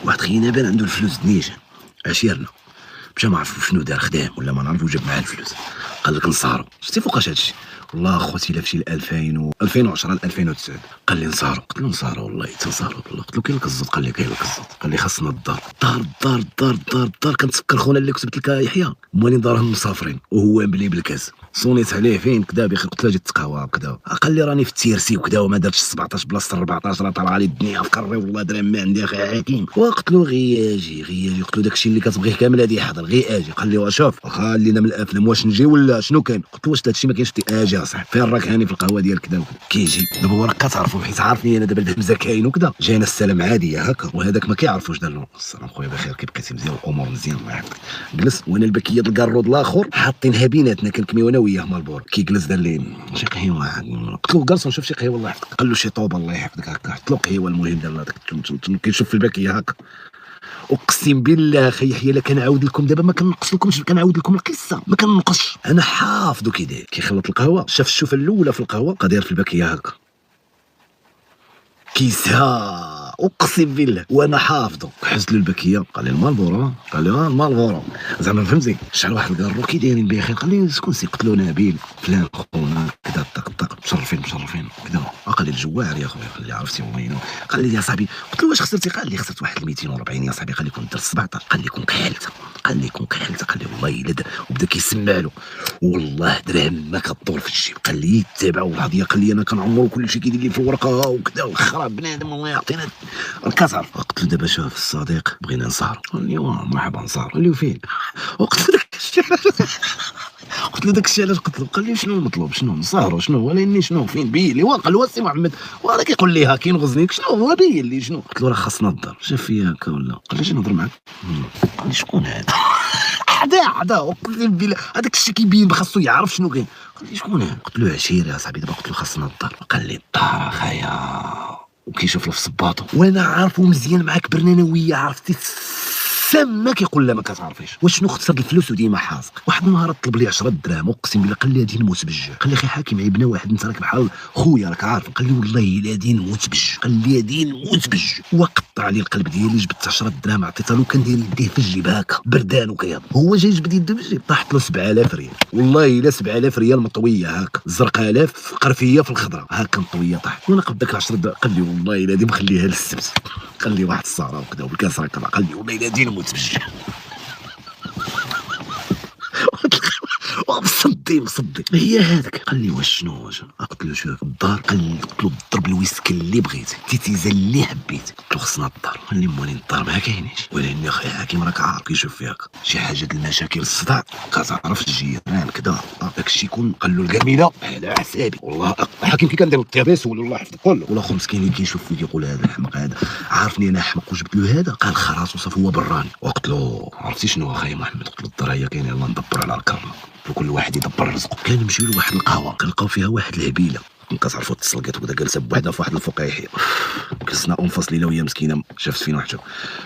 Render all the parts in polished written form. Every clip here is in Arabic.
واحد خينا بان عنده الفلوس نيشان عشيرنا، مشى ما عرفو شنو دار، خدام ولا ما نعرفو، جاب معاه الفلوس قال لك نصارو. شفتي فوقاش هادشي؟ والله خوتي الا مشي 2010 ل 2009 قال لي نصارو. قلت له نصارو والله تنصارو بالله. قلت له كاين لك الزود؟ قال لي كاين لك الزود. قال لي خاصنا الدار كنتفكر خونا اللي كتبت لك يحيى موالين دارهم مسافرين وهو مبلي بالكاس. صونيت عليه فين كدا بخير. قلت له جيت تقهوى كدا. قال لي راني في التيرسي وكدا وما دارتش 17 بلاصه 14 راه طالعه لي الدنيا في كري والله درهم ما عندي اخي حكيم. وقلت له غي اجي. قلت له داكشي اللي كتبغيه كامل هادي حاضر غي اجي. قال لي شوف خلينا من الافلام واش نجي ولا شنو كاين؟ قلت له واش داكشي ما كاينش؟ اجي اصاحبي فين راك هاني في القهوه ديال كدا وكدا. كيجي دابا هو راك كتعرفوا حيت عارفني انا دابا الهمزه كاين وكدا. جاينا السلام عاديه هكا وهذاك ما كيعرفوش دار له السلام خويا بخير كيف بقيتي مزيان الامور مزيان الله يحفظك. جلس وانا البكيه الكارود الاخر حاطينها بيناتنا كنكميو انا وياه مالبور. كيجلس دار لي شي قهيوه. قلت له جالس نشوف شي قهيوه الله يحفظك. قال له شي طوبه الله يحفظك هكا. حط له قهيوه المهم دار له داك كيشوف في البكيه هكا. اقسم بالله اخي يحيى الا كنعاود لكم دابا ما كنقص لكمش، كنعاود لكم القصه ما كنقصش انا حافظو كي داير. كيخلط القهوه شاف الشوفه الاولى في القهوه قادر في البكيه هكا كيسها اقسم بالله وانا حافظه. حزت له البكيه قال لي المالبورو. قال لي المالبورو زعما فهمتي. شحال واحد الكارو كي دايرين بخير. قال لي شكون سي؟ قلت له نبيل فلان خونا كذا طق مشرفين كذا. قال لي الجواعر يا خويا. قال لي عرفتي وينو؟ قال لي يا صاحبي. قلت له واش خسرتي؟ قال لي خسرت واحد 240 يا صاحبي. قال لي كنت درت 17. قال لي كون كحلت. قال لي والله الا وبدا كيسمع له والله دراهم ما كدور في الجيب. قال لي تابع القضيه. قال لي انا كنعمرو كل شيء كيدير لي في الورقه وكذا وخراب بنادم الله يعطينا الكسر. قلت له دابا شوف الصديق بغينا نسهروا. قال لي مرحبا نسهروا. قال لي وفين؟ وقلت له داك الشيء علاش قلت له. قال لي شنو المطلوب؟ شنو نسهروا؟ شنو ولاني شنو فين بين لي؟ قال له سي محمد وراه كيقول لي ها كاين غزنيك شنو هو بين لي شنو؟ قلت له راه خاصنا الدار. شاف فيا هكا ولا؟ قال لي اجي نهضر معاك. قال لي شكون هذا؟ عدا اقسم بالله هذاك الشيء كيبين خاصو يعرف شنو كاين. قال لي شكون هذا؟ قلت له عشيري يا صاحبي دابا. قلت له خاصنا الدار. قال لي الدار اخايا وكيشوف له في صباطو وانا عارفو مزيان معاك كبرنا انا وياه. عرفتي سما كيقول لا ما كتعرفيش واش شنو خسر الفلوس وديما حاسق. واحد النهار طلب لي 10 دراهم اقسم بالله. قال لي غادي نموت بالجوع. قال لي اخي حاكم عيبنا واحد انت راك بحال خويا راك عارف. قال لي والله الا غادي نموت بالجوع. قال لي غادي نموت بالجوع. وقطع لي القلب ديالي. جبت 10 دراهم عطيتها له كندير يديه في الجيب هكا بردان وكيض. هو جاي جبد يده في الجيب طاحت له 7000 ريال. والله الا 7000 ريال مطويه هكا زرقاء قرفيه في الخضره هكا مطويه طاحت. وانا قد داك 10 دراهم. قال لي والله الا غادي مخليها للسبت. قال لي واحد السهره وكذا وبالكاس هكا. قال لي والله الا غادي نموت بالجوع. مصدي هي هذاك. قال لي واش شنو؟ قلت له شوف الدار. قال لي قلت له ضرب الويسكي اللي بغيتي تيتيزا اللي حبيتي. قلت له خصنا الدار. قال لي موالين الدار ما كاينينش ولكن اخي حكيم راك عارف كيشوف فيك شي حاجه د المشاكل الصداع كتعرف الجيران كذا داكشي يكون. قال له القبيله على حسابي والله حكيم كي كندير التباس ولا الله يحفظك كله ولا خو مسكين اللي كيشوف فيك يقول هذا الحمق هذا عارفني انا حمق وجبت له هذا. قال خلاص وصف هو براني. وقلت له عرفتي شنو اخايا محمد؟ قلت له الدار هي كاينه يلاه ندبر على الكرم وكل واحد يدبر رزقه. كنمشيو لواحد القهوه كنلقاو فيها واحد الهبيله كتعرفوا التسلقات وكذا جالسه بوحدها في واحد الفوق يحيى. جلسنا انفصل ليله وهي مسكينه شافت فينا واحد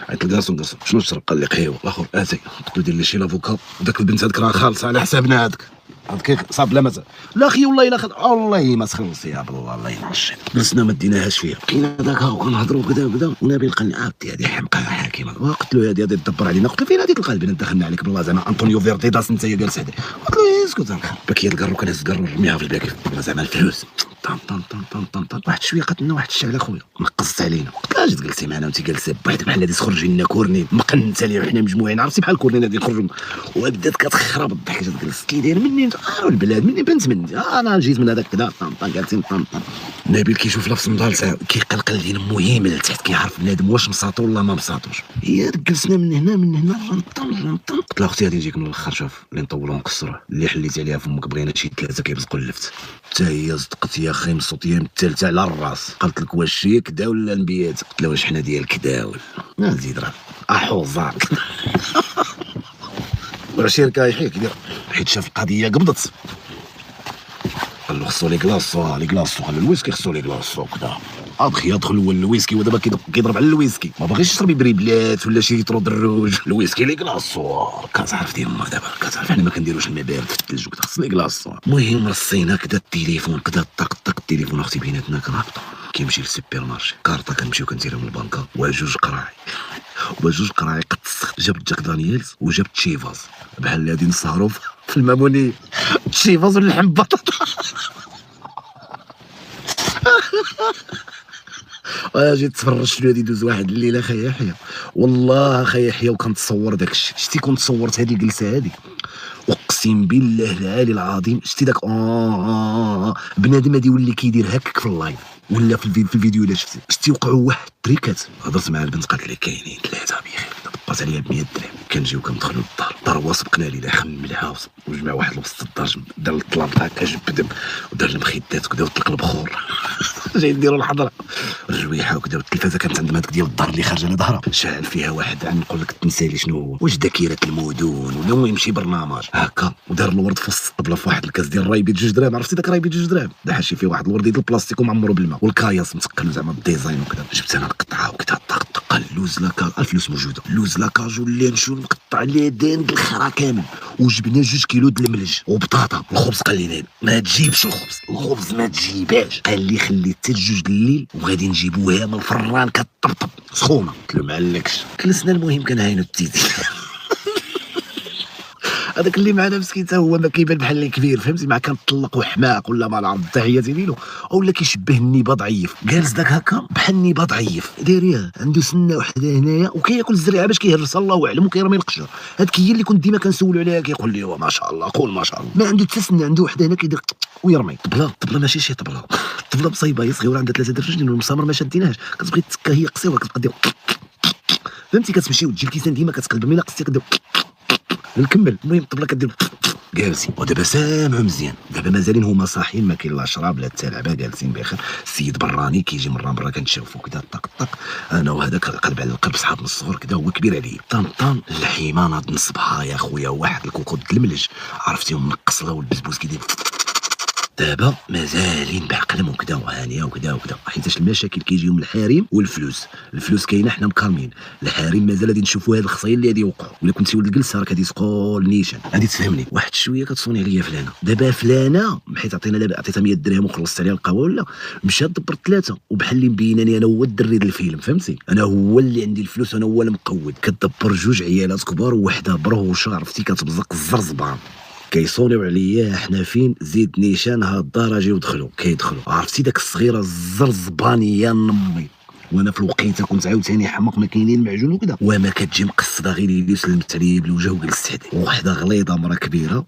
عيط الكاسون شنو تشرب؟ قال لي قهوه. الاخر اتي قلت له دير لي شي لافوكا وداك البنت هذيك راه خالصه على حسابنا هذاك هذاك صاب لا مازال لا اخي والله الا والله ما تخلص يا بالله الله ينعشك. جلسنا ما ديناهاش فيها كاين هذاك وكنهضروا كذا وكذا ونبيل قال لي عرفتي هذه حمقى حاكمه. قلت له هذه غادي تدبر علينا. قلت له فين غادي تلقى البنات دخلنا عليك بالله زعما انطونيو فيرتيداس انت جالس هذا. قلت له اسكت باكيه الكرو كنهز الكرو نرميها في الباكي زعما الفلوس طن واحد شويه قتلنا واحد الشعل اخويا نقصت علينا. قلت لها جيت جلستي معنا وانت جالسه بوحدك بحال هادي تخرجي لنا كورنين مقنته لي وحنا مجموعين عرفتي بحال الكورنين هادي يخرجوا وبدات كتخرب الضحك. جات جلست كي داير مني البلاد مني بنت مني انا جيت من هذاك كذا جالسين نبيل كيشوف لها في صندالته كيقلقل لينا مهم لتحت كيعرف بنادم واش مساطو ولا ما مساطوش. هي جلسنا من هنا رنطن. قلت لها اختي غادي نجيك من الاخر شوف اللي نطولوا ونقصروا اللي حليتي عليها فمك بغينا شي 3 كيبزقوا اللفت. حتى هي صدقت يا اخي مصوت ايام الثالثه على الراس. قالت لك واش شي كدا ولا نبيات؟ قلت لها واش حنا ديال كدا ولا زيد راه احوزات والعشير كايحيك كيدير حيت شاف القضيه قبضت. قال له خصو لي كلاصو قال له الويسكي خصو لي كلاصو كدا ابخي يدخل هو الويسكي ودابا كيضرب على الويسكي ما باغيش يشرب بريبلات ولا شي يطرو دروج الويسكي لي كلاصو كتعرف ديما دابا كتعرف حنا ما كنديروش الماء بارد في الثلج وكذا خصني كلاصو. المهم رصينا كدا التليفون كدا طق التليفون اختي بيناتنا كنهبطو كيمشي للسوبر مارشي كارطه كنمشيو كنديرها من البنكه وجوج قراعي وجوج قرايق جابت جاك دانييلز وجابت تشيفاز بحال اللي غادي نسهروا في المامونيه. تشيفاز واللحم بطاطا. اجي تفرج شنو غادي يدوز واحد الليله خايا يحيى، والله خايا يحيى وكنتصور داكشي. شتي كنت صورت هذه الجلسه هذه اقسم بالله العالي العظيم، شتي داك بنادم غادي يولي كيدير هكاك في اللايف ولا في الفيديو الا شتي وقعوا واحد التريكات. هضرت مع البنت قالت لي كاينين 3 بخير، دبرت عليها ب 100 درهم. كنجيو كندخلوا للدار هو سبقنا لينا خملها وجمع واحد لبس الدار، دار الطلاب هكا جبد ودار المخدات وكذا وطلق البخور. جاي نديروا الحضره الرويحه وكذا، والتلفازه كانت عندنا هذيك ديال الدار اللي خارجه لظهرها شاعل فيها واحد نقول لك تنسى لي شنو هو، واش ذاكره المدن ولا المهم شي برنامج هكا، ودار الورد في وسط الطبله في واحد الكاس ديال رايبي 2 دراهم. عرفتي داك رايبي 2 دراهم دا حاشي فيه واحد الورد ديال البلاستيك ومعمرو بالماء والكاياس متقل زعما بالديزاين وكذا. جبت انا القطعه وكذا طق اللوز لاكاج، الفلوس موجوده، اللوز لاكاج واللانشون مقطع ليه دين الخرا كامل، وجبنا 2 كيلو د الملج وبطاطا. الخبز قال لي ما تجيبش الخبز ما تجيبهاش، قال لي خلي حتى 2 الليل وغادي نجيبوها من الفران كطبطب سخونه. قلت له معلكش. جلسنا المهم كنهاينو التيتي. هذاك اللي معنا مسكين حتى هو ما كيبان بحال اللي كبير، فهمتي، مع كان طلق وحماق ولا ما العرض تحياتي ليلو، ولا كيشبه النيبه ضعيف، جالس داك هكا بحال النيبه ضعيف دايريه، عنده سنه وحده هنايا وكياكل الزريعه باش كيهرسها الله اعلم وكيرمي القشر. هذيك هي اللي كنت ديما كنسولو عليها، كيقول لي ما شاء الله، قول ما شاء الله. ما عنده حتى سنه، عنده وحده هنا كيدير ويرمي. طبله ماشي شي طبله، الطبله بصيبه هي صغيره عندها 3 الرجلين والمسامر ما شاديناهاش، كتبغي تسكا هي قصيره كتبقى دير فهمتي، كتمشي وتجي الكيسان ديما كتقلب ملي قصتي كدير نكمل. المهم الطبله كدير جالسين، ودابا سامعوا مزيان. دابا مازالين هما صاحيين، ما كاين لا شراب لا حتى لعبه، جالسين بخير. السيد براني كيجي مرة كنتشافوا كذا طق انا وهذاك القلب على القلب، صحاب من الصغر كذا، هو كبير عليه. طن اللحيمه ناض نصبها يا خويا، واحد الكوكو د الملج عرفتيهم، منقص له والبسبوس كيدير. دابا مازالين بعقلهم وكذا وهانيه وكذا حيتاش المشاكل كيجيهم الحريم والفلوس. الفلوس كاينه حنا مكرمين، الحريم مازال غادي نشوفوا هاد الخصايل اللي غادي يوقعوا. ولا كنتي ولد الجلسه راك غادي تقول نيشان، غادي تفهمني. واحد شويه كتصوني عليا فلانه، دابا فلانه حيت عطيتها 100 درهم وخلصت عليها القهوه، ولا مشات دبرت 3 وبحال اللي مبيناني انا هو الدري ديال الفيلم، فهمتي، انا هو اللي عندي الفلوس، انا هو المقود. كتدبر 2 عيالات كبار ووحده بروشه، عرفتي، كتبزق الزرزبان. كيصونيو عليا حنا فين، زيد نيشان هاد الدار اجيو دخلوا. كيدخلوا عرفتي داك الصغيره الزرزبانيه نمي، وانا في الوقيته كنت عاوتاني حمق، ما كاينين المعجون وكذا، وما كتجي مقصده غير اللي سلمت عليا بالوجه وجلست حدي. وحده غليظه مرا كبيره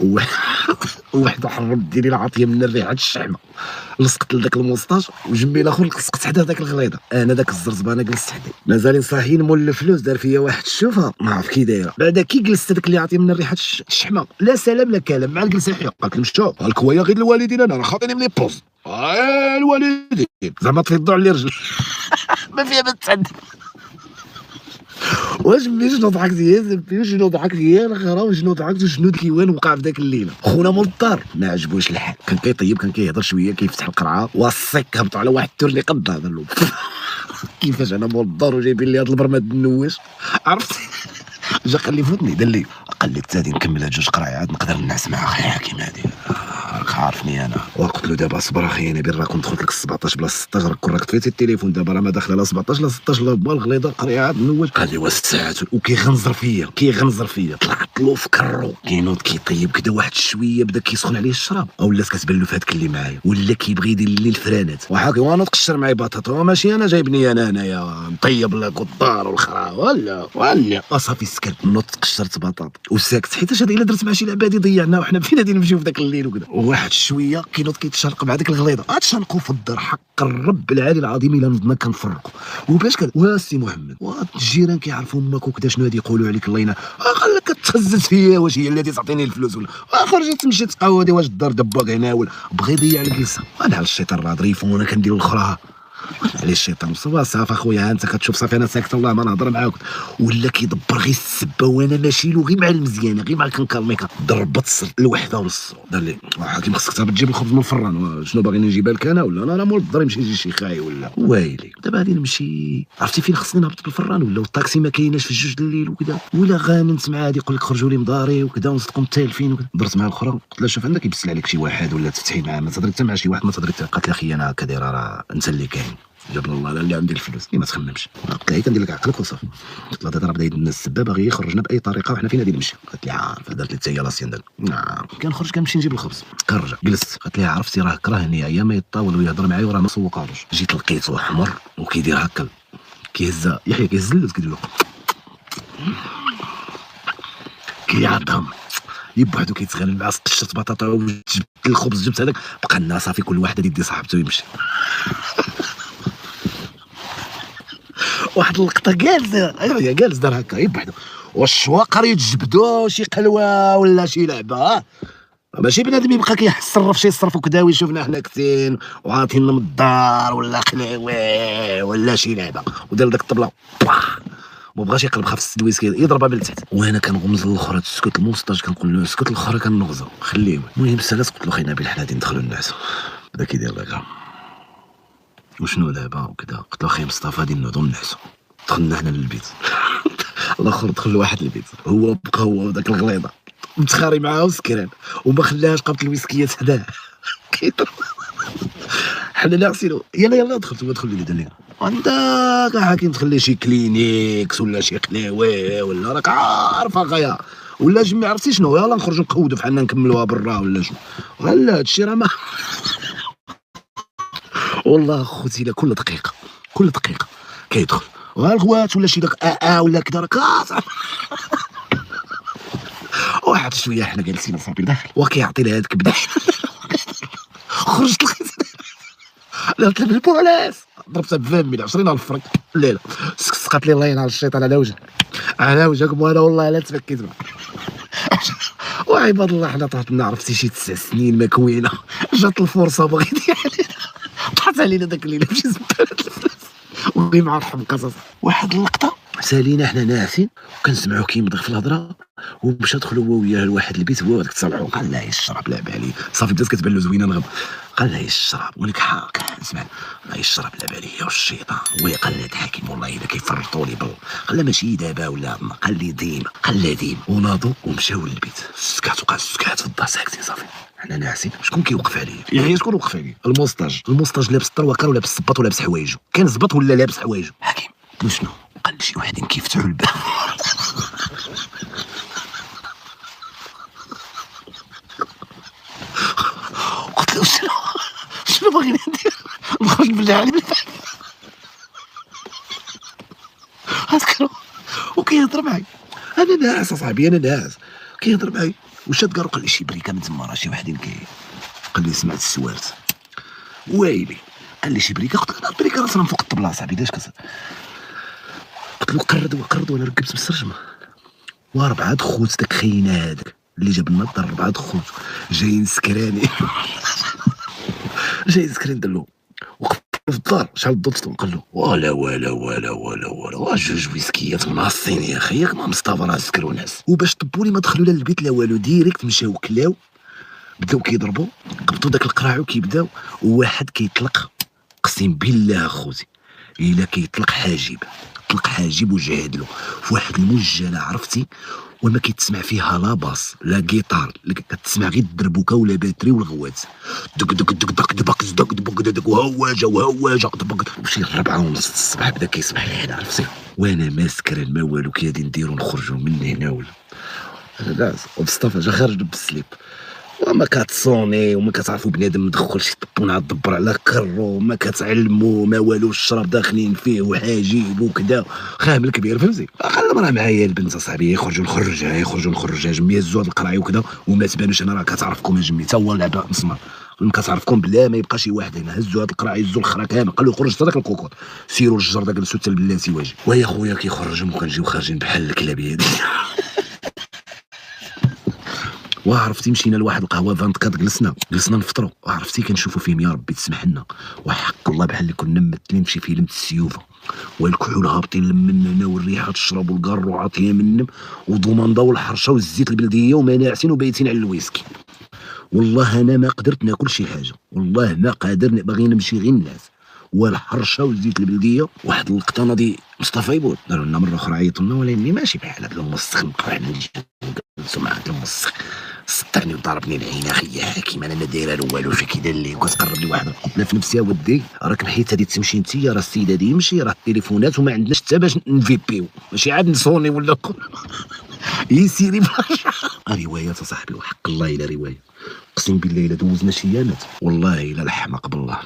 وحده حرمت ديري العاطيه من ريحه الشحمه، لصقت لذاك الموسطاج وجنبي الاخر لصقت حدا داك الغليظه. انا داك الزرزبانه جلست حدي، مازالين صاحيين مول الفلوس. دار فيا واحد الشوفه ما عرف كي دايره. بعدا كي جلست هذاك اللي عاطيه من ريحه الشحمه، لا سلام لا كلام مع الجلسه حيا. قالت لهم شوف الكوايا غير الوالدين، انا راه خاطيني من لي بوز الوالدين زعما تفضوا على الرجل. ما فيها ما تعد. واش ملي شنو ضحكت يا زبي، شنو ضحكت يا الغرا، وشنو ضحكت وشنو الكيوان وقع في ذاك الليله. خونا مول الدار ما عجبوش الحال، كان كيطيب، كان كيهضر شويه، كيفتح القرعه والصك هبطوا على واحد التورني قد هذا اللوب. كيفاش انا مول الدار وجايبين لي هذا البرماد النواش، عرفتي، جا قال لي فوتني، دار لي قال لي تادي نكمل هاد 2 قرايات نقدر نعس مع اخي حكيم هادي، راك عارفني انا. وقلت له دابا صبر اخي، انا بين راكم دخلت لك 17 بلا 16، راك طفيتي التليفون، دابا راه ما داخله لا 17 لا 16 لا با الغليظه قريعات النواش. قال لي والساعات وكيغنزر فيا، طلعت له في كرو كينوض كيطيب كدا واحد شويه، بدا كيسخن عليه الشراب، او ولات كتبان له في هذاك اللي معايا، ولا كيبغي يدير لي الفرانات وحاكي وانا تقشر معايا بطاطا، ماشي انا جايبني انا هنايا نطيب لك الدار والخرا ولا صافي سكت. نوض قشرت بطاطا وساكت، حيتاش هذا الا درت مع شي لعبه هادي ضيعنا، وحنا فين غادي نمشيو في ذاك الليل وكذا. واحد شويه كينوض كيتشرق مع ديك الغليظه، غتشنقوا في الدار حق الرب العالي العظيم الا نضنا كنفرقوا. وباش كذا واسي محمد الجيران كيعرفوا امك وكذا شنو غادي يقولوا عليك الله ينعم. قال لك كتخزز فيا، واش هي اللي تعطيني الفلوس ولا خرجت مشيت تقاودي، واش الدار دباك هنا ولا بغى يضيع الجلسه. انا على الشيطان راه ظريف وانا كندير الاخرى على الشيطان. صافي اخويا انت كتشوف صافي انا ساكت والله ما نهضر معاك. ولا كيدبر غير السبه وانا ماشي له غير مع المزيانه، غير مع كنكرميكا. ضربت الوحده والصو، قال لي حكيم خصك تجيب الخبز من الفران، شنو باغي نجيبها لك انا ولا انا مول الدار يمشي يجي شي خاي ولا وايلي. دابا غادي نمشي، عرفتي فين خصني نهبط بالفران ولا الطاكسي ما كايناش في 2 الليل وكذا، ولا غانمت معاه غادي يقول لك خرجوا لي مداري وكذا ونصدقوا متالفين وكذا. درت مع الاخرى قلت لها شوف عندك يبسل عليك شي واحد ولا تفتحي معاه، ما تهضري حتى مع شي واحد، ما تهضري. قالت لي اخي انا هكا دايره، راه انت اللي كاين. جاب الله انا اللي عندي الفلوس ما تخممش. قلت لها كندير لك عقلك وصافي. قلت لها هذا راه بدا يدنا السبابه غير يخرجنا باي طريقه وحنا فين غادي نمشي. قالت لي عارف دارت لي حتى هي لاسيان ديال كنخرج كنمشي نجيب الخبز كنرجع جلست. قالت لي عرفتي راه كرهني ايام ما يطاول ويهضر معايا وراه ما سوقالوش. جيت لقيته حمر وكيدير هكا كيهز يحيى كيهز اللوز كيدير له كيعظم بوحدو كيتغنى مع قشرة بطاطا وجبت الخبز جبت هذاك بقى لنا صافي كل واحد يدي صاحبته يمشي. واحد اللقطه جالس دار هكا بوحدو والشواقر يتجبدوا شي قلوه ولا شي لعبه ماشي بنادم يبقى كيصرف شي صرف وكداوي شفنا حنا كتين وعاطينا من الدار ولا قلاوي ولا شي لعبه ودار داك الطبله ما بغاش يقلب خاف السد ويسكي يضربها من التحت. وانا كنغمز للاخر تسكت المونستاج كنقول له اسكت الاخر كنغزو خليه. المهم سالات قلت له خي نبيل حنا غادي ندخلوا النعس. بدا كيدير لك وشنو دابا وكذا. قلت له خي مصطفى غادي نوضو نعسو. دخلنا حنا للبيت. الاخر دخل لواحد البيت هو بقى هو وداك الغليظه متخاري معاه وسكران وما خلاهاش قابت الويسكيات حداه كيضرب. حنا ناعسينو يلا دخلت هو دخل لي دار لي انت حاكم تخلي شي كلينيكس ولا شي قلاوي ولا راك عارف اخايا ولا جمع عرفتي شنو يلا نخرجوا نقودوا بحالنا نكملوها برا ولا شنو. لا هادشي راه ما والله خوتي لا كل دقيقه كيدخل الغوات ولا شي داك ولا كذا راك واحد شويه حنا جالسين صافي داخل وكيعطي لها هاد كبده. خرجت لقيت درت لها بالبولاس ضربتها ب 20 20 فرنك الليله سقات لي الله ينعل الشيطان على وجهك وانا والله لا تفكيت معاه. وعباد الله حنا طاحت لنا عرفتي شي 9 سنين مكوينه جات الفرصه بغيت علينا طاحت علينا داك الليله مشي زبالت الفلوس وغي مع الحمقى. واحد اللقطه سالينا حنا ناعسين وكنسمعو كيمضغ في الهضره ومشى دخل هو وياه لواحد البيت هو وداك تصالحو قال لا الشراب لعب عليه صافي بدات كتبان له زوينه نغب. قال لا الشراب ولك حاك اسمع لا الشراب لعب عليا والشيطان وقال لا الحاكم والله الا كيفرطوا لي قال لا ماشي دابا ولا قال لي ديما وناضوا ومشاو للبيت. سكات وقع سكات في الدار ساكتين صافي حنا ناعسين. شكون كيوقف عليا يعني شكون وقف عليا الموسطاج لابس الطروكه ولابس الصباط ولابس حوايجو كان زبط ولا لابس حوايجو. حكيم قلت شنو قال لي شي وحدين كيفتحوا الباب. قلت له شنو باغي ندير نخرج بالله على الباب اذكر وكيهضر معايا انا ناعس اصاحبي انا ناعس كيهضر معايا وشاد كاع قال لي شي بريكه من تما راه شي وحدين قال لي سمعت السوارت ويلي قال لي شي بريكه. قلت له البريكه راه فوق الطبله صاحبي داش كسر. قلت له قرد وانا ركبت بالسرجمه واربعه دخوت داك خينا هذاك اللي جاب لنا الدار 4 دخوت جايين سكراني جاي سكرين دلو وقف في الدار شعل الضوء قال له ولا جوج ويسكيات مناصين يا اخي ياك ما مصطفى راه سكروا ناس. وباش طبوني ما دخلوا لا للبيت لا والو ديريكت مشاو كلاو بداو كيضربوا قبطوا داك القراع وكيبداو وواحد كيطلق قسم بالله اخوتي الا كيطلق حاجب وجهد له في واحد المجله عرفتي وما كيتسمع فيها لا باص لا جيتار كتسمع غير الدربوكه ولا باتري والغوات دك دك دك دك دك دك دك دك وهواجه دك وشي 4:30 الصباح بدا كيصبح لي هنا عرفتي وانا ما سكران ما والو كي غادي نديرو نخرجوا من هنا ولا لا ومصطفى جا خارج بالسليب وما كتصوني وما كتعرفوا بنادم ما دخل شي طبونه تدبر على كرو ما كتعلموا ما والو الشراب داخلين فيه وحاجيب وكذا خام الكبير فهمتي. خلى مرا معايا البنت اصاحبي يخرجوا نخرجها جميه الزواد القرعي وكذا وما تبانوش انا راه كتعرفكم جمي تا هو لعبه مسمار كتعرفكم بلا ما يبقى شي واحد هنا هزوا هاد القرعي هزوا الخرا كامل قالوا خرج حتى داك الكوكوط سيروا الجر داك السوت حتى البلاتي واجي ويا خويا كيخرجهم وكنجيو خارجين بحال الكلاب هادي. وعرفتي مشينا لواحد القهوه 24 جلسنا نفطروا وعرفتي كنشوفوا فيهم يا ربي تسمح لنا وحق الله بحال اللي كنا ممثلين في فيلم السيوفه والكحول هابطين لمنا والريحه تشرب والكار عاطيه منم وضمانده والحرشه والزيت البلديه وما ناعسين وبايتين على الويسكي. والله انا ما قدرت ناكل شي حاجه والله ما قادر باغي نمشي غير الناس والحرشه والزيت البلديه. واحد اللقطه ناضي مصطفى يبود داروا لنا مره اخرى عيطوا لنا ولكن ماشي بحال هذا الموسخ نبقاو حنا نجلسوا مع هذا الموسخ 6 يعني ضربني العين اخي يا حكيم، انا ما دايره له والو فيك كي اللي كتقرب لي واحد لا في نفسي. ودي راك بحيت هادي تمشي انت، راه السيد هادي يمشي، راه التليفونات وما عندناش حتى باش نفيبيو، ماشي عاد نصوني ولا يسيري بلاش. روايات صاحبي وحق الله الا روايه، اقسم بالله الا دوزنا شيانات والله الا الحمق بالله.